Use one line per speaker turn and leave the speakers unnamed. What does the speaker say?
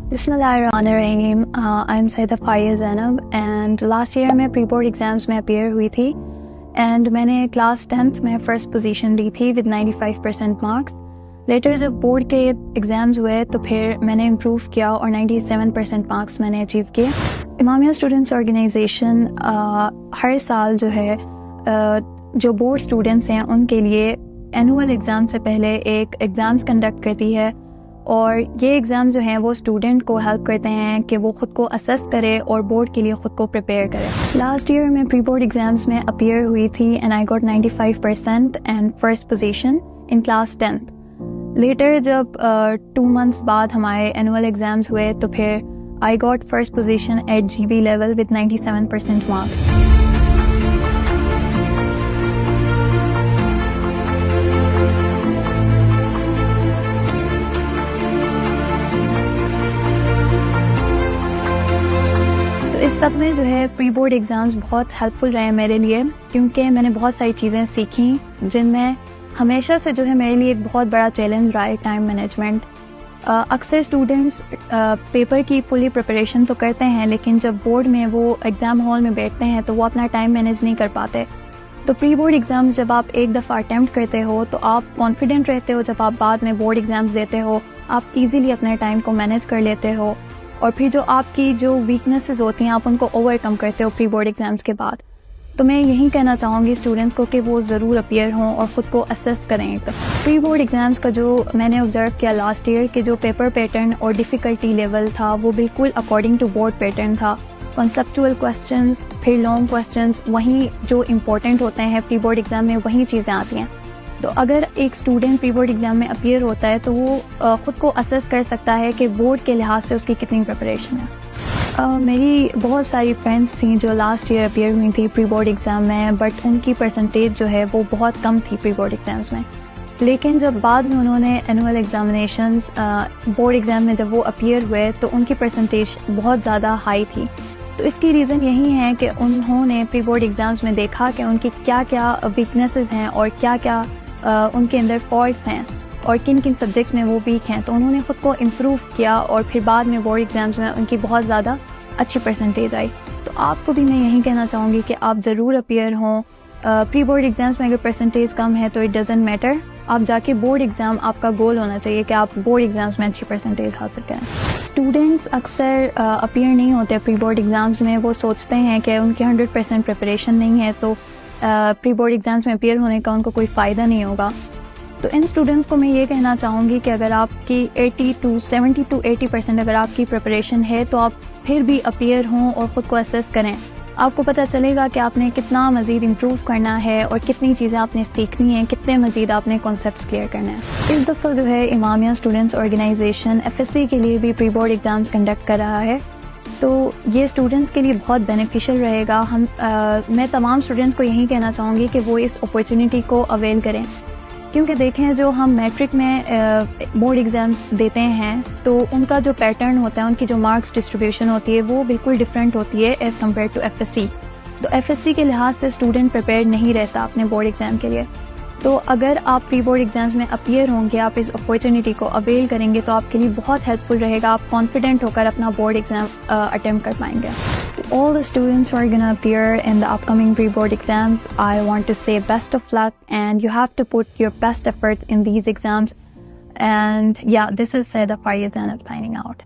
बिस्मिल्लाहिर्रहमानिर्रहीम। I am Syeda Faiz Zainab and last year मैं pre board exams में अपीयर हुई थी एंड मैंने क्लास 10th में फ़र्स्ट पोजीशन ली थी विद 95% मार्क्स। लेटर जब बोर्ड के एग्ज़ाम्स हुए तो फिर मैंने इम्प्रूव किया और 97% मार्क्स मैंने अचीव किए। इमामिया स्टूडेंट्स ऑर्गेनाइजेशन हर साल जो है जो बोर्ड स्टूडेंट्स हैं उनके लिए एनुअल एग्ज़ाम से पहले एक एग्ज़ाम्स कंडक्ट करती है और ये एग्ज़ाम जो हैं वो स्टूडेंट को हेल्प करते हैं कि वो ख़ुद को असेस करे और बोर्ड के लिए ख़ुद को प्रिपेयर करे। लास्ट ईयर मैं प्री बोर्ड एग्ज़ाम्स में अपीयर हुई थी and I got 95% and first position in class 10th। Later जब 2 months बाद हमारे एनुअल एग्ज़ाम्स हुए तो फिर I got first position at GB level with 97% marks. इस सब में जो है प्री बोर्ड एग्ज़ाम्स बहुत हेल्पफुल रहे मेरे लिए, क्योंकि मैंने बहुत सारी चीज़ें सीखी जिनमें हमेशा से जो है मेरे लिए एक बहुत बड़ा चैलेंज रहा है टाइम मैनेजमेंट। अक्सर स्टूडेंट्स पेपर की फुली प्रिपरेशन तो करते हैं लेकिन जब बोर्ड में वो एग्ज़ाम हॉल में बैठते हैं तो वो अपना टाइम मैनेज नहीं कर पाते। तो प्री बोर्ड एग्ज़ाम्स जब आप एक दफ़ा अटैम्प्ट करते हो तो आप कॉन्फिडेंट रहते हो, जब आप बाद में बोर्ड एग्ज़ाम्स देते हो आप ईज़िली अपने टाइम को मैनेज कर लेते हो और फिर जो आपकी जो वीकनेसेस होती हैं आप उनको ओवरकम करते हो प्री बोर्ड एग्ज़ाम्स के बाद। तो मैं यही कहना चाहूँगी स्टूडेंट्स को कि वो ज़रूर अपीयर हों और ख़ुद को असेस करें। तो प्री बोर्ड एग्ज़ाम्स का जो मैंने ऑब्ज़र्व किया लास्ट ईयर के जो पेपर पैटर्न और डिफ़िकल्टी लेवल था वो बिल्कुल अकॉर्डिंग टू बोर्ड पैटर्न था। कॉन्सेप्चुअल क्वेश्चंस, फिर लॉन्ग क्वेश्चंस, वहीं जो इम्पोर्टेंट होते हैं प्री बोर्ड एग्ज़ाम में वही चीज़ें आती हैं। तो अगर एक स्टूडेंट प्री बोर्ड एग्ज़ाम में अपीयर होता है तो वो ख़ुद को असेस कर सकता है कि बोर्ड के लिहाज से उसकी कितनी प्रिपरेशन है। मेरी बहुत सारी फ्रेंड्स थी जो लास्ट ईयर अपीयर हुई थी प्री बोर्ड एग्ज़ाम में, बट उनकी परसेंटेज जो है वो बहुत कम थी प्री बोर्ड एग्ज़ाम्स में। लेकिन जब बाद में उन्होंने एनुअल एग्ज़ामिनेशंस बोर्ड एग्ज़ाम में जब वो अपीयर हुए तो उनकी परसेंटेज बहुत ज़्यादा हाई थी। तो इसकी रीज़न यही है कि उन्होंने प्री बोर्ड एग्ज़ाम्स में देखा कि उनकी क्या क्या वीकनेसेस हैं और क्या क्या उनके अंदर फॉल्ट्स हैं और किन किन सब्जेक्ट्स में वो वीक हैं। तो उन्होंने ख़ुद को इम्प्रूव किया और फिर बाद में बोर्ड एग्ज़ाम्स में उनकी बहुत ज़्यादा अच्छी परसेंटेज आई। तो आपको भी मैं यही कहना चाहूँगी कि आप ज़रूर अपीयर हों। प्री बोर्ड एग्ज़ाम्स में अगर परसेंटेज कम है तो इट डज़न्ट मैटर, आप जाके बोर्ड एग्ज़ाम आपका गोल होना चाहिए कि आप बोर्ड एग्ज़ाम्स में अच्छी परसेंटेज हासिल करें। स्टूडेंट्स अक्सर अपीयर नहीं होते प्री बोर्ड एग्ज़ाम्स में, वो सोचते हैं कि उनकी 100% प्रिपरेशन नहीं है तो प्री बोर्ड एग्ज़ाम्स में अपीयर होने का उनको कोई फ़ायदा नहीं होगा। तो इन स्टूडेंट्स को मैं ये कहना चाहूँगी कि अगर आपकी 70 to 80% अगर आपकी प्रिपरेशन है तो आप फिर भी अपीयर हों और ख़ुद को असेस करें। आपको पता चलेगा कि आपने कितना मज़ीद इम्प्रूव करना है और कितनी चीज़ें आपने सीखनी हैं, कितने मज़ीद आपने कॉन्सेप्ट्स क्लियर करना है। इस दफ़ा जो है इमामिया स्टूडेंट्स ऑर्गेनाइजेशन FSC के लिए भी प्री बोर्ड एग्ज़ाम्स कंडक्ट कर रहा है, तो ये स्टूडेंट्स के लिए बहुत बेनिफिशियल रहेगा। मैं तमाम स्टूडेंट्स को यही कहना चाहूँगी कि वो इस अपॉर्चुनिटी को अवेल करें, क्योंकि देखें जो हम मैट्रिक में बोर्ड एग्ज़ाम्स देते हैं तो उनका जो पैटर्न होता है, उनकी जो मार्क्स डिस्ट्रीब्यूशन होती है वो बिल्कुल डिफरेंट होती है एज़ कम्पेयर टू FSC। तो FSC के लिहाज से स्टूडेंट प्रिपेयर नहीं रहता अपने बोर्ड एग्ज़ाम के लिए। तो अगर आप प्री बोर्ड एग्ज़ाम्स में अपीयर होंगे, आप इस अपॉर्चुनिटी को अवेल करेंगे तो आपके लिए बहुत हेल्पफुल रहेगा। आप कॉन्फिडेंट होकर अपना बोर्ड एग्ज़ाम अटेम्प्ट कर पाएंगे। All the students who are going to appear in the upcoming pre-board exams, I want to say best of luck, and you have to put your best efforts in these exams. And yeah, this is Saida Fariz and I'm signing out.